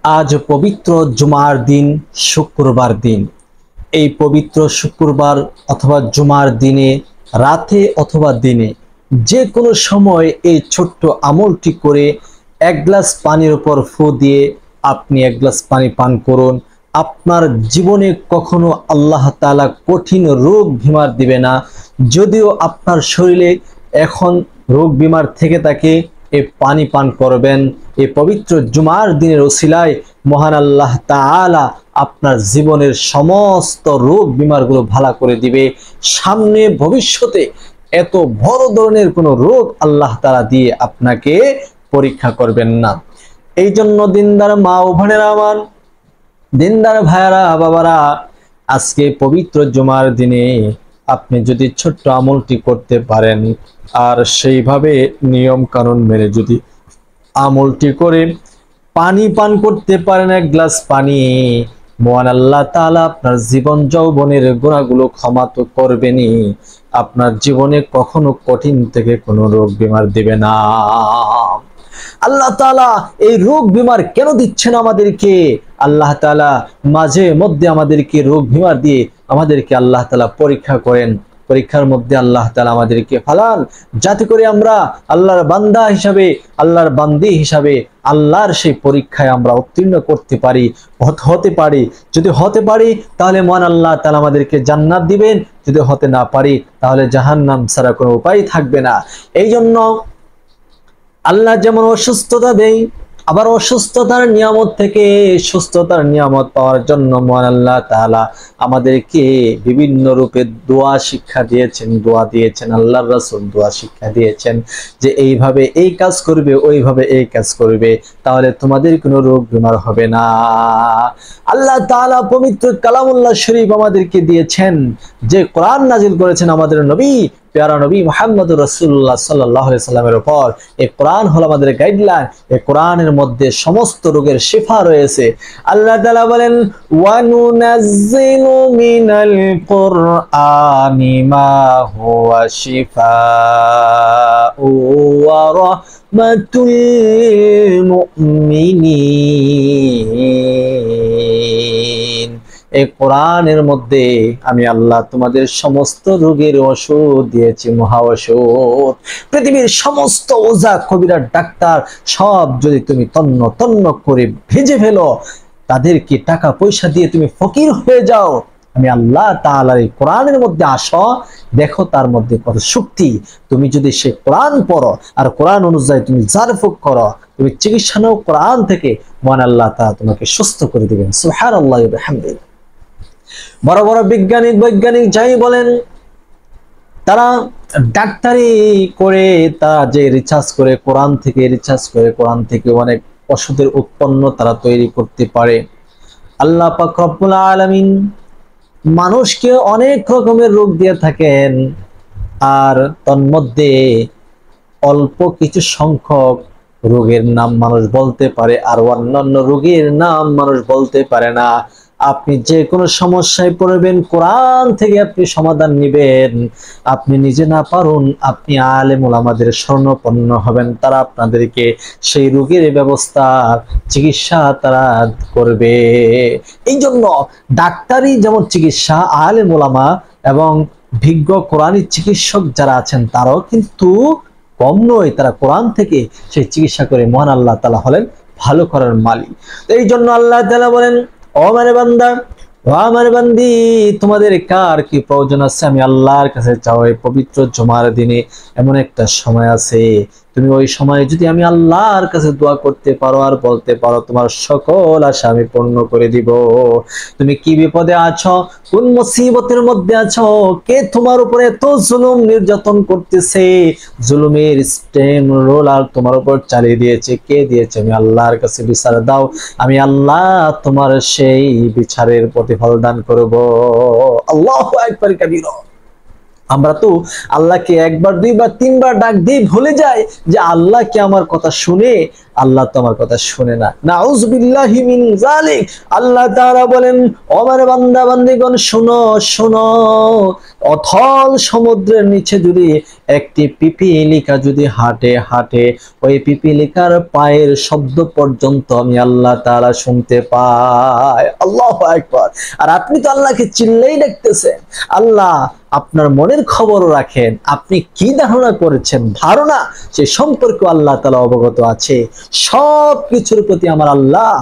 আজ পবিত্র জুমার দিন, শুক্রবার দিন। এই পবিত্র শুক্রবার অথবা জুমার দিনে, রাতে অথবা দিনে, যে কোনো সময় এই ছোট্ট আমলটি করে এক গ্লাস পানির উপর ফু দিয়ে আপনি এক গ্লাস পানি পান করুন। আপনার জীবনে কখনো আল্লাহ তাআলা কঠিন রোগ বিমার দিবে না। যদিও আপনার শরীরে এখন রোগ বিমার থেকে থাকে, এই পানি পান করবেন। এই পবিত্র জুমার দিনের ওসিলায় মহান আল্লাহ তাআলা আপনার জীবনের সমস্ত রোগ বিমারগুলো ভালো করে দিবে। সামনে ভবিষ্যতে এত বড় ধরনের কোনো রোগ আল্লাহ তাআলা দিয়ে আপনাকে পরীক্ষা করবেন না। এই জন্য দিনদার মা ও বোনেরা আমার, দিনদার ভাইয়ারা বাবারা, আজকে পবিত্র জুমার দিনে আপনি যদি ছোট্ট আমলটি করতে পারেন আর সেইভাবে নিয়ম কানুন মেনে যদি আমলটি করে পানি পান করতে পারেন, এক গ্লাস পানি, মহান আল্লাহ তাআলা আপনার জীবন যৌবনের গুনাহগুলো ক্ষমা তো করবেনই, আপনার জীবনে কখনো কঠিন থেকে কোনো রোগ বিমার দিবে না। আল্লাহ তাআলা এই রোগ বিমার কেন দিচ্ছেন আমাদেরকে? আল্লাহ তাআলা মাঝে মধ্যে আমাদেরকে রোগ বিমার দিয়ে আমাদেরকে আল্লাহ তাআলা পরীক্ষা করেন। পরীক্ষার মধ্যে আল্লাহ তাআলা আমাদেরকে ফালান, যাতে করে আমরা আল্লাহর বান্দা হিসাবে, আল্লাহর বান্দি হিসাবে আল্লাহর সেই পরীক্ষায় আমরা উত্তীর্ণ করতে পারি, হতে পারি। যদি হতে পারি তাহলে মহান আল্লাহ তাআলা আমাদেরকে জান্নাত দিবেন, যদি হতে না পারি তাহলে জাহান্নাম ছাড়া কোনো উপায় থাকবে না। এই জন্য আল্লাহ যেমন অসুস্থতা দেয়, আবার অসুস্থতার নিয়ামত থেকে সুস্থতার নিয়ামত পাওয়ার জন্য মহান আল্লাহ তাআলা আমাদেরকে বিভিন্ন রূপে দোয়া শিক্ষা দিয়েছেন, দোয়া দিয়েছেন। আল্লাহর রাসূল দোয়া শিক্ষা দিয়েছেন যে এইভাবে এই কাজ করবে, ওইভাবে এই কাজ করবে, তাহলে তোমাদের কোনো রোগ বিমার হবে না। আল্লাহ তাআলা পবিত্র কালামুল্লাহ শরীফ আমাদেরকে দিয়েছেন, যে কোরআন নাজিল করেছেন আমাদের নবী প্যারা নবী মুহাম্মদুর রাসূলুল্লাহ সাল্লাল্লাহু আলাইহি সাল্লামের উপর। এই কোরআন হলো আমাদের গাইডলাইন। এই কোরআনের মধ্যে সমস্ত রোগের শিফা রয়েছে। আল্লাহ তাআলা বলেন, ওয়া নুনাজ্জিলু মিনাল কুরআনি মা হুয়া শিফাউ ওয়া রাহমাতুল লিল মুমিনিন। এই কোরআনের মধ্যে আমি আল্লাহ তোমাদের সমস্ত রোগের ওষুধ দিয়েছি, মহা ওষুধ। পৃথিবীর সমস্ত ওঝা কবিরা ডাক্তার সব যদি তুমি তন্ন তন্ন করে ভেজে ফেলো, তাদেরকে টাকা পয়সা দিয়ে তুমি ফকির হয়ে যাও, আমি আল্লাহ তাআলার এই কোরআনের মধ্যে আসো, দেখো তার মধ্যে কত শক্তি। তুমি যদি সে কোরআন পড়ো আর কোরআন অনুযায়ী তুমি জারফুক করো, তুমি চিকিৎসা নাও কোরআন থেকে, মহান আল্লাহ তাআলা তোমাকে সুস্থ করে দিবেন। সুবহানাল্লাহি ওয়া বিহামদিহি। বড় বড় বৈজ্ঞানিক যাই বলেন, তারা ডাক্তারি করে, তারা যে রিসার্চ করে কোরআন থেকে অনেক ওষুধের উৎপন্ন তারা তৈরি করতে পারে। আল্লাহ পাক রব্বুল আলামিন মানুষকে অনেক রকমের রোগ দিয়ে থাকেন, আর তন্মধ্যে অল্প কিছু সংখ্যক রোগের নাম মানুষ বলতে পারে, আর অন্যান্য রোগের নাম মানুষ বলতে পারে না। আপনি যে কোনো সমস্যায় পড়বেন, কোরআন থেকে আপনি সমাধান নেবেন। আপনি নিজে না পারুন, আপনি আলেম ওলামাদের শরণাপন্ন হবেন, তারা আপনাদেরকে সেই রোগের ব্যবস্থা, চিকিৎসা তারা করবে। এই জন্য ডাক্তারি যেমন চিকিৎসা, আলেম ওলামা এবং বিজ্ঞ কোরআনী চিকিৎসক যারা আছেন তারাও কিন্তু কম নয়, তারা কোরআন থেকে সেই চিকিৎসা করে। মহান আল্লাহ তাআলা হলেন ভালো করার মালিক। এই জন্য আল্লাহ তাআলা বলেন, ও আমার বান্দা, ও আমার বান্দি, তোমাদের কার কি প্রয়োজন আছে আমি আল্লাহর কাছে চাও। এই পবিত্র জুমার দিনে এমন একটা সময় আছে, তুমি ওই সময় যদি আমি আল্লাহর কাছে দোয়া করতে পারো আর বলতে পারো, তোমার সকল আশা আমি পূর্ণ করে দিব। তুমি কি বিপদে আছো, কোন মুসিবতের মধ্যে আছো, কে তোমার উপরে এত জুলুম নির্যাতন করতেছে, জুলুমের স্টেম রোলার তোমার উপর চালিয়ে দিয়েছে, কে দিয়েছে? আমি আল্লাহর কাছে বিচার দাও, আমি আল্লাহ তোমার সেই বিচারের প্রতিফল দান করব। আল্লাহু আকবার কাবীরা। আমরা তো আল্লাহকে একবার, দুইবার, তিনবার ডাক দিয়ে ভুলে যাই যে আল্লাহ কি আমার কথা শুনে আল্লাহ তো আমার কথা শুনে না। নাউযুবিল্লাহি মিন যালিক। আল্লাহ তাআলা বলেন, ও আমার বান্দা বান্দীগণ শোনো শোনো, অথল সমুদ্রের নিচে যদি একটি পিপীলিকা যদি হাঁটে হাঁটে, ওই পিপীলিকার পায়ের শব্দ পর্যন্ত আমি আল্লাহ তাআলা শুনতে পাই। আল্লাহু আকবার। আর আপনি তো আল্লাহকে চিল্লেই ডাকতেছেন। আল্লাহ আপনার মনের খবরও রাখেন, আপনি কি ধারণা করেছেন ধারণা সে সম্পর্কে আল্লাহ তাআলা অবগত আছে। সব কিছুর প্রতি আমার আল্লাহ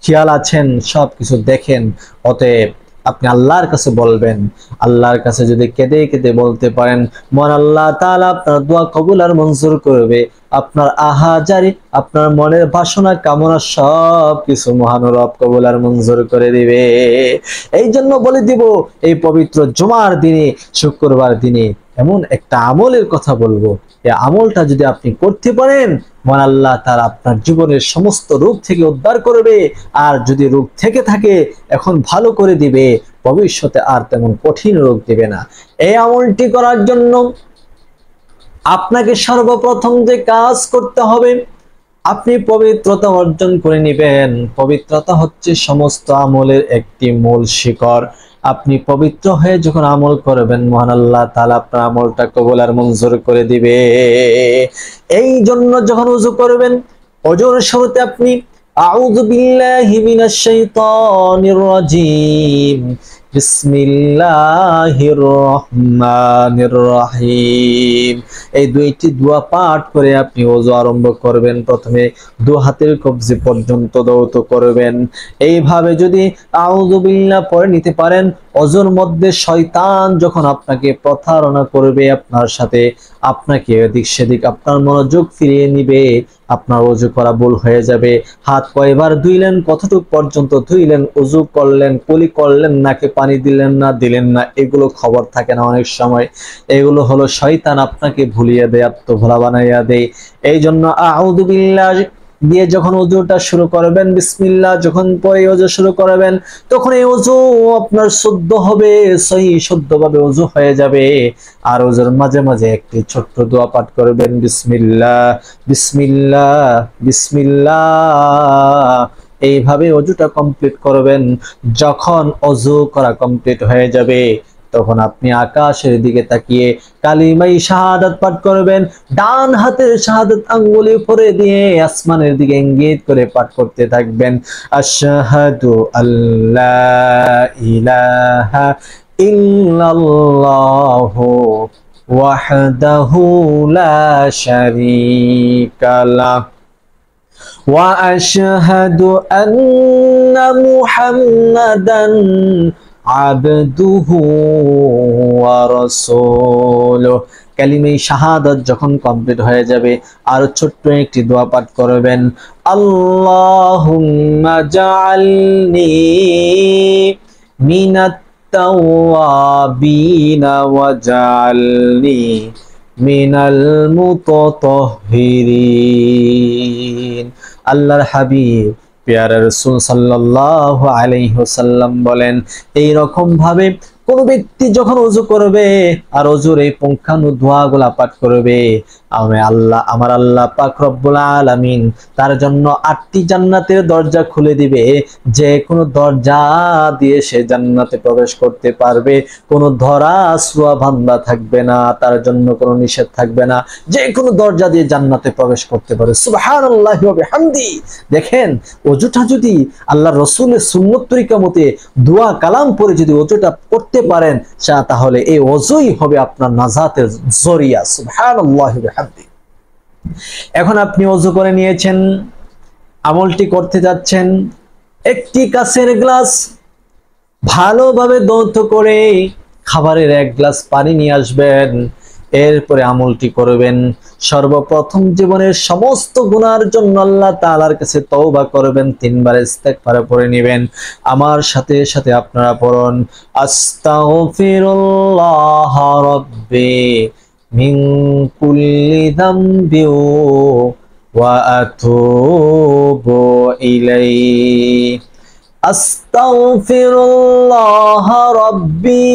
খেয়াল আছেন, সব কিছু দেখেন। অতএব আপনি আল্লাহর কাছে বলবেন। আল্লাহর কাছে যদি কেঁদে কেঁদে বলতে পারেন, মহান আল্লাহ তাআলা আপনার দোয়া কবুল আর মঞ্জুর করবে। আপনার আহাজারি, আপনার মনের বাসনা কামনা সব কিছু মহান রব কবুল আর মঞ্জুর করে দিবে। এই জন্য বলে দিব, এই পবিত্র জুমার দিনে, শুক্রবার দিনে এমন একটা আমলের কথা বলবো, এই আমলটা যদি আপনি করতে পারেন, মহান আল্লাহ তাআলা আপনার জীবনের সমস্ত রোগ থেকে উদ্ধার করবে। আর যদি রোগ থেকে থাকে এখন ভালো করে দিবে, ভবিষ্যতে আর তেমন কঠিন রোগ দিবে না। এই আমলটি করার জন্য আপনাকে সর্বপ্রথম যে কাজ করতে হবে, আপনি পবিত্রতা অর্জন করে নেবেন। পবিত্রতা হচ্ছে সমস্ত আমলের একটি মূল শিকড়। আপনি পবিত্র হয়ে যখন আমল করবেন, মহান আল্লাহ তাআলা আপনার আমলটা কবুল আর মঞ্জুর করে দিবে। এই জন্য যখন ওযু করবেন, ওযুর শুরুতে আপনি আউযু বিল্লাহি মিনাশ শাইতানির রাজীম, বিসমিল্লাহির রহমানির রহিম, এই দুইটি দোয়া পাঠ করে আপনি ওযু আরম্ভ করবেন। প্রথমে দু হাতের কবজি পর্যন্ত দৌত করবেন। এইভাবে যদি আউযু বিল্লাহ পড়ে নিতে পারেন, ওযুর মধ্যে শয়তান যখন আপনাকে প্রতারণা করবে, আপনার সাথে আপনাকে এদিক সেদিক আপনার মনোযোগ ফিরিয়ে নিবে, আপনার ওযু করা ভুল হয়ে যাবে। হাত কয়বার ধুইলেন, কতটুকু পর্যন্ত ধুইলেন, ওযু করলেন, কুলি করলেন, নাকে পানি দিলেন না দিলেন না, এগুলো খবর থাকে না অনেক সময়। এগুলো হলো শয়তান আপনাকে ভুলিয়ে দেয়, আত্মভোলা বানাইয়া দেয়। এই জন্য আউযু বিল্লাহ দিয়ে যখন ওযুটা শুরু করবেন, বিসমিল্লাহ যখন পরে ওযু শুরু করবেন, তখন এই ওযু আপনার শুদ্ধ হবে, সহি শুদ্ধভাবে ওযু হয়ে যাবে। আর ওযুর মাঝে মাঝে একটি ছোট্ট দোয়া পাঠ করবেন, বিসমিল্লাহ বিসমিল্লাহ বিসমিল্লাহ। এইভাবে ওযুটা কমপ্লিট করবেন। যখন ওযু করা কমপ্লিট হয়ে যাবে, তখন আপনি আকাশের দিকে তাকিয়ে কালিমাই শাহাদাত পাঠ করবেন। ডান হাতের শাহাদাত আঙ্গুলে উপরে দিয়ে আসমানের দিকে ইঙ্গিত করে পাঠ করতে থাকবেন, আশহাদু আল্লা ইলাহা ইল্লাল্লাহু ওয়াহদাহু লা শারীকা লাহ ওয়া আশহাদু আন্না মুহাম্মাদান আবদুহু ওয়া রাসূলুহু। কালিমে শাহাদাত যখন কমপ্লিট হয়ে যাবে, আর ছোট্ট একটি দোয়া পাঠ করবেন, আল্লাহুম্মা জাআলনি মিনাত তাওয়াবিনা ওয়া জাআলনি মিনাল মুতাতাহহিরিন। আল্লাহর হাবিব প্যারা রাসূল সাল্লাল্লাহু আলাইহি ওয়াসাল্লাম বলেন, এই রকম ভাবে কোন ব্যক্তি যখন ওযু করবে আর ওযুর এই পুঙ্খানু দোয়াগুলা পাঠ করবে, আমার আল্লাহ পাক রব্বুল আলামিন তার জন্য 8টি জান্নাতের দরজা খুলে দিবে। যে কোনো দরজা দিয়ে সে জান্নাতে প্রবেশ করতে পারবে, কোনো ধরা ছোঁয়া বান্দা থাকবে না, তার জন্য কোনো নিষেধ থাকবে না, যে কোনো দরজা দিয়ে জান্নাতে প্রবেশ করতে পারে। সুবহানাল্লাহি ওয়া বিহামদি। দেখেন, ওযুটা যদি আল্লাহর রাসূলের সুন্নত তরিকা মতে দোয়া কালাম পড়ে যদি ওযুটা করতে পারেন, তাহলে এই ওযুই হবে আপনার নাজাতের জরিয়া। সুবহানাল্লাহি ওয়া বিহামদি। এখন আপনি ওযু করে নিয়েছেন, আমলটি করতে যাচ্ছেন। একটি কাচের গ্লাস ভালোভাবে দৌত করে খাবারের 1 গ্লাস পানি নিয়ে আসবেন। এরপরে আমলটি করবেন। সর্বপ্রথম জীবনের সমস্ত গুনার জন্য আল্লাহ তাআলার কাছে তওবা করবেন, 3 বার ইস্তেগফার পড়ে নেবেন। আমার সাথে সাথে আপনারা পড়ুন, আস্তাগফিরুল্লাহ রাব্বি মিন কুল্লি যামবি ওয়া আতুবু ইলাইহি, আস্তাগফিরুল্লাহ রাব্বি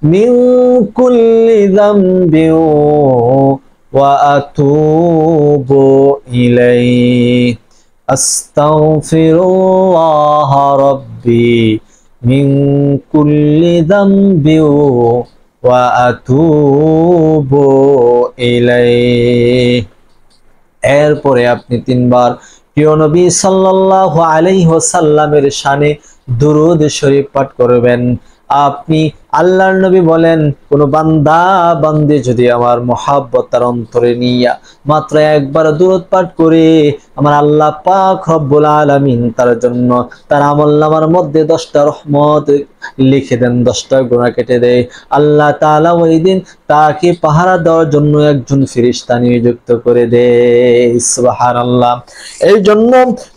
মিন কুল্লি যামবি ওয়া আতুবু ইলাইহি আস্তাগফিরুল্লাহ রাব্বি মিন কুল্লি যামবি ওয়া আতুবু ইলাইহি। এরপরে আপনি তিনবার প্রিয় নবী সাল্লাল্লাহু আলাইহি ওয়াসাল্লামের শানে দুরূদ শরীফ পাঠ করবেন। আপনি আল্লাহর নবী বলেন, কোন বান্দা বান্দি যদি আমার মহাব্বত তার অন্তরে নিয়া মাত্র একবার দুরূদ পাঠ করে, আমার আল্লাহ পাক রব্বুল আলামিন তার জন্য তার আমলনামার মধ্যে 10টা রহমত লিখে দেন, 10টা গুনাহ কেটে দেয়। আল্লাহ তাআলা ওই দিন তাকে পাহারা দেওয়ার জন্য একজন ফেরেশতা নিযুক্ত করে দেয়। সুবহানাল্লাহ। এই জন্য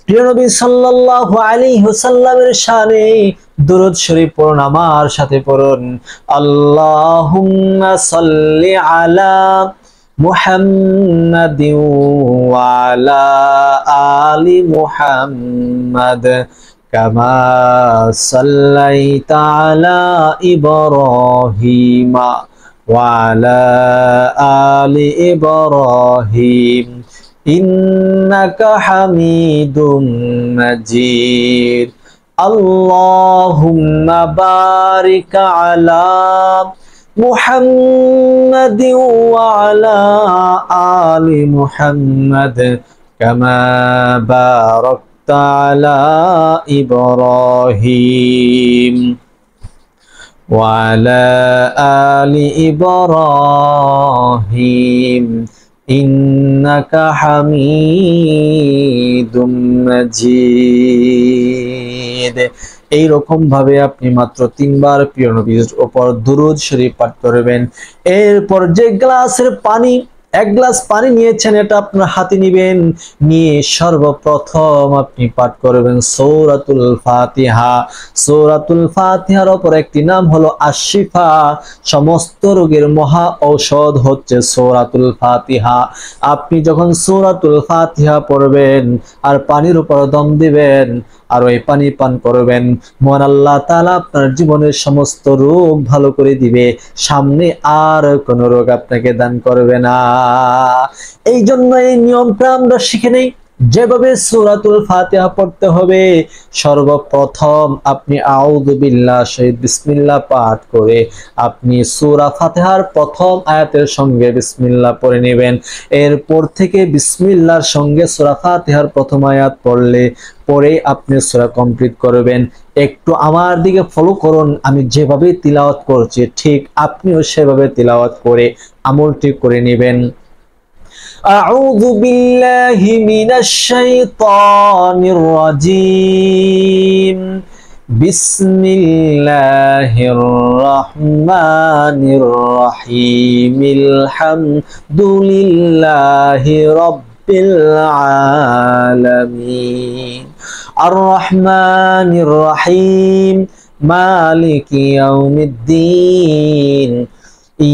প্রিয় নবী সাল্লাল্লাহু আলাইহি ওয়াসাল্লামের শানে দুরূদ শরীফ পড়ুন, আমার সাথে পড়ুন। আল্লাহুম্মা সাল্লি আলা মুহাম্মাদিন ওয়া আলা আলি মুহাম্মাদ কামা সাল্লাইতা আলা ইব্রাহিম ওয়া আলা আলি ইব্রাহিম ইন্নাকা হামিদুম মাজিদ। আল্লাহুম্মা বারিক আলা মুহাম্মাদিন ওয়া আলা আলি মুহাম্মাদ কামা বারাকতা আলা ইব্রাহিম ওয়া আলা আলি ইব্রাহিম ইন্নাকা হামিদুম মাজিদ। এইরকম ভাবে আপনি মাত্র 3বার প্রিয় নবীর উপর দুরূদ শরীফ পাঠ করবেন। এরপর যে গ্লাসের পানি, 1 গ্লাস পানি নিয়েছেন, এটা আপনার হাতে নেবেন, নিয়ে সর্বপ্রথম আপনি পাঠ করবেন সূরাতুল ফাতিহা। সূরাতুল ফাতিহার উপর একটি নাম হলো আশ-শিফা, সমস্ত রোগের মহা ঔষধ হচ্ছে সূরাতুল ফাতিহা। আপনি যখন সূরাতুল ফাতিহা পড়বেন আর পানির উপর দম দিবেন আর ওই পানি পান করবেন, মহান আল্লাহ তাআলা আপনার জীবনের সমস্ত রোগ ভালো করে দিবে, সামনে আর কোনো রোগ আপনাকে দান করবে না। এই জন্য এই নিয়মটা আমরা শিখে নেই। যেভাবে সূরাতুল ফাতিহা পড়তে হবে, সর্বপ্রথম আপনি আউযু বিল্লাহ শহীদ বিসমিল্লাহ পাঠ করে আপনি সূরা ফাতিহার প্রথম আয়াতের সঙ্গে বিসমিল্লাহ পড়ে নেবেন। এরপর থেকে বিসমিল্লাহর সঙ্গে সূরা ফাতিহার প্রথম আয়াত পরে আপনি সূরা কমপ্লিট করবেন। একটু আমার দিকে ফলো করুন, আমি যেভাবে তিলাওয়াত করছি ঠিক আপনিও সেভাবে তিলাওয়াত করে আমলটি করে নেবেন। أعوذ بالله من الشيطان الرجيم بسم الله الرحمن الرحيم الحمد لله رب العالمين الرحمن الرحيم مالك يوم الدين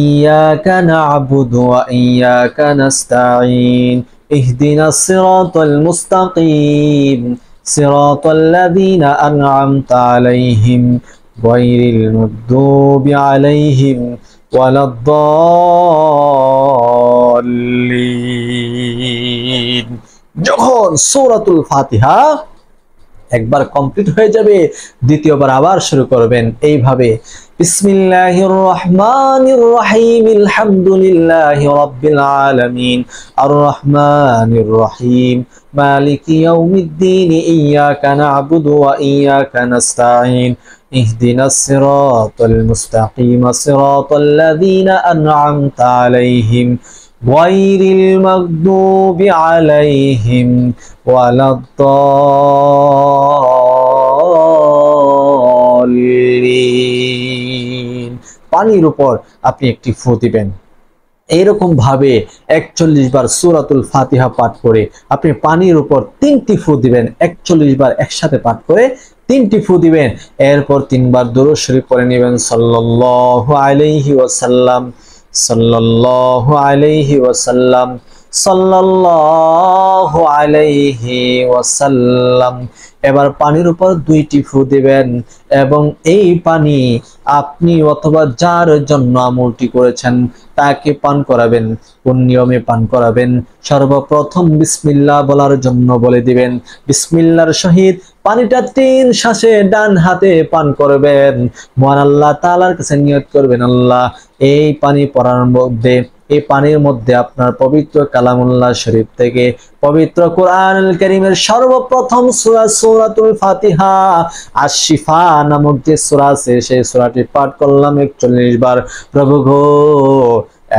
إياك نعبد وإياك نستعين اهدنا الصراط المستقيم صراط الذين أنعمت عليهم غير المغضوب عليهم ولا الضالين। যখন সূরাতুল ফাতিহা একবার কমপ্লিট হয়ে যাবে, দ্বিতীয়বার আবার শুরু করবেন এইভাবে, বিসমিল্লাহির রহমানির রহিম আলহামদুলিল্লাহি রাব্বিল আলামিন আর রহমানির রহিম মালিকি ইয়াউমিদ্দিন ইয়াকা না'বুদু ওয়া ইয়াকা নাস্তাঈন ইহদিনাস সিরাতাল মুস্তাকিম সিরাতাল্লাযীনা আন'আমতা আলাইহিম গায়রিল মাগদুবি আলাইহিম ওয়ালাদ-দাল্লিন। পানির উপর আপনি একটি ফু দিবেন। এইরকম ভাবে 41 বার সূরাতুল ফাতিহা পাঠ করে আপনি পানির উপর 3টি ফু দিবেন। 41 বার একসাথে পাঠ করে 3টি ফু দিবেন। এরপর 3 বার দুরূদ শরীফ পড়ে নেবেন সাল্লাল্লাহু আলাইহি ওয়াসাল্লাম সাল্লাল্লাহু আলাইহি ওয়াসাল্লাম সাল্লাল্লাহু আলাইহি ওয়াসাল্লাম। এবার পানির উপর 2টি ফু দিবেন এবং এই পানি আপনি অথবা যার জন্য আমলটি করেছেন তাকে পান করাবেন। কোন নিয়মে পান করাবেন? সর্বপ্রথম বিসমিল্লাহ বলার জন্য বলে দিবেন। বিসমিল্লাহর সহিত পানিটা 3 শ্বাসে ডান হাতে পান করবেন। মহান আল্লাহ তাআলার কাছে নিয়ত করবেন, আল্লাহ এই পানি পড়ার মধ্যে, এই পানির মধ্যে আপনার পবিত্র কালামুল্লাহ শরীফ থেকে পবিত্র কোরআনুল কারীমের সর্বপ্রথম সূরা সূরাতুল ফাতিহা আশ-শিফা নামক যে সূরা আছে সেই সূরাটি পাঠ করলাম 41 বার। প্রভু গো,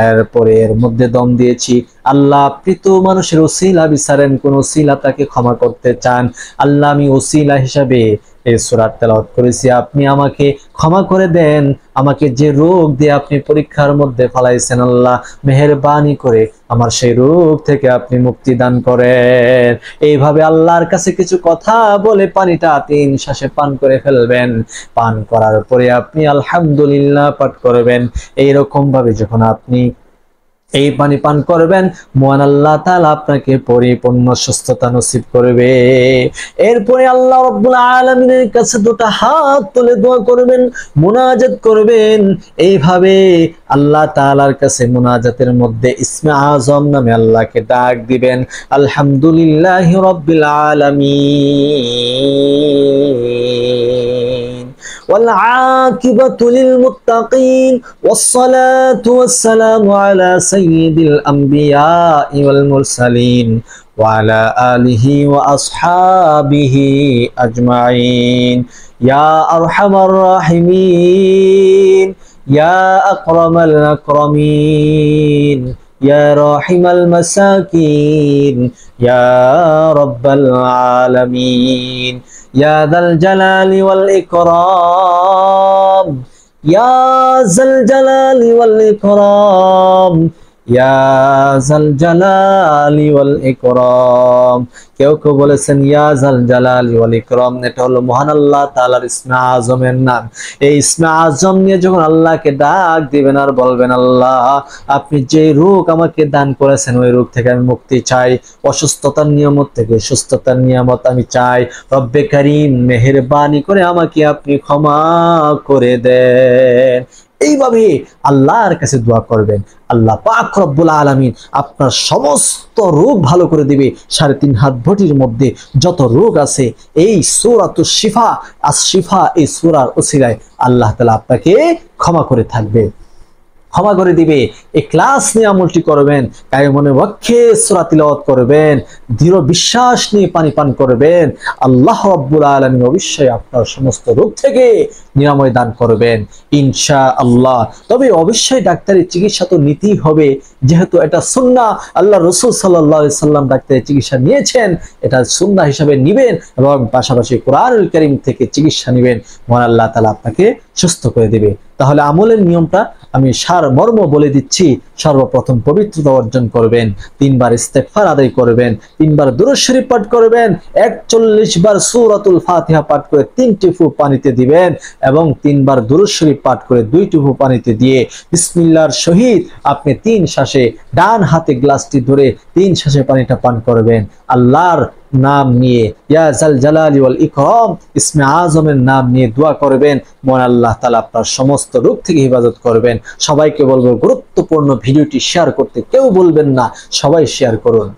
এরপরে এর মধ্যে দম দিয়েছি, আল্লাহ আপনি তো মানুষের ওসিলা বিচারেন, কোন ওসিলা তাকে ক্ষমা করতে চান, আল্লাহ আমি ওসিলা হিসাবে এই সূরা তেলাওয়াত করেছি, আপনি আমাকে ক্ষমা করে দেন। আমাকে যে রোগ দিয়ে আপনি পরীক্ষার মধ্যে ফেলাইছেন, আল্লাহ মেহেরবানি করে আমার সেই রোগ থেকে আপনি মুক্তি দান করেন। এইভাবে আল্লাহর কাছে কিছু কথা বলে পানিটা 3 শ্বাসে পান করে ফেলবেন। পান করার পরে আপনি আলহামদুলিল্লাহ পাঠ করবেন। এইরকম ভাবে যখন আপনি এই পানি পান করবেন, মহান আল্লাহ তাআলা আপনাকে পরিপূর্ণ সুস্থতা নসিব করবে। এরপরে আল্লাহ রাব্বুল আলামিনের কাছে দুটো হাত তুলে দোয়া করবেন, মুনাজাত করবেন। এইভাবে আল্লাহ তাআলার কাছে মুনাজাতের মধ্যে ইসমে আযম নামে আল্লাহকে ডাক দিবেন, আলহামদুলিল্লাহি রাব্বিল আলামিন والعاقبة للمتقين والصلاة والسلام على سيد الأنبياء والمرسلين وعلى آله وأصحابه أجمعين يا أرحم الراحمين يا أكرم الأكرمين يا راحم المساكين يا رب العالمين يا ذا الجلال والإكرام يا ذا الجلال والإكرام يا ذا الجلال والإكرام। কেউ কেউ বলেছেন ইয়া জাল জালালি ওয়াল ইকরাম, এটা হলো মহান আল্লাহ তাআলার ইসমে আযমের নাম। এই ইসমে আযম নিয়ে যখন আল্লাহকে ডাক দিবেন আর বলবেন, আল্লাহ আপনি যে রোগ আমাকে দান করেছেন ওই রোগ থেকে আমি মুক্তি চাই, অসুস্থতার নিয়ামত থেকে সুস্থতার নিয়ামত আমি চাই, রব্বে কারীম মেহেরবানি করে আমাকে আপনি ক্ষমা করে দেন। এইভাবে আল্লাহর কাছে দোয়া করবেন, আল্লাহ পাক রব্বুল আলামিন আপনার সমস্ত রোগ ভালো করে দিবে। 3.5 হাত ভটির মধ্যে যত রোগ আছে এই সূরাতুশ শিফা আশ-শিফা এই সূরার ওসিলায় আল্লাহ তাআলা আপনাকে ক্ষমা করে থাকবে, ক্ষমা করে দিবে। ইখলাস নিয়ে আমলটি করবেন, কায়মনে ওয়াক্ফে সূরা তিলাওয়াত করবেন, দৃঢ় বিশ্বাস নিয়ে পানি পান করবেন, আল্লাহ রাব্বুল আলামিন অবশ্যই আপনার সমস্ত রোগ থেকে নিরাময় দান করবেন ইনশাআল্লাহ। তবে অবশ্যই ডাক্তারি চিকিৎসা তো নিতেই হবে, যেহেতু এটা সুন্নাহ, আল্লাহ রাসূল সাল্লাল্লাহু আলাইহি সাল্লাম ডাক্তারি চিকিৎসা নিয়েছেন, এটা সুন্নাহ হিসেবে নেবেন এবং পাশাপাশি কোরআনুল কারীম থেকে চিকিৎসা নেবেন, মহান আল্লাহ তাআলা আপনাকে সুস্থ করে দিবে। তাহলে আমলের নিয়মটা আমি সারমর্ম বলে দিচ্ছি। সর্বপ্রথম পবিত্রতা অর্জন করবেন, 3 বার ইস্তেগফার আদায় করবেন, 3 বার দুরূদ শরীফ পাঠ করবেন, 41 বার সূরাতুল ফাতিহা পাঠ করে 3টি ফুঁ পানিতে দিবেন এবং 3 বার দুরূদ শরীফ পাঠ করে 2টি ফুঁ পানিতে দিয়ে বিসমিল্লাহর সহিত আপনি 3 শ্বাসে ডান হাতে গ্লাসটি ধরে 3 শ্বাসে পানিটা পান করবেন। আল্লাহর নাম নিয়ে ইয়া জাল জালালি ওয়াল ইকরাম ইসমে আযমের নাম নিয়ে দোয়া করবেন, মহান আল্লাহ তাআলা আপনার সমস্ত রোগ থেকে হেফাজত করবেন। সবাইকে বলবো গুরুত্বপূর্ণ ভিডিওটি শেয়ার করতে কেউ বলবেন না, সবাই শেয়ার করুন।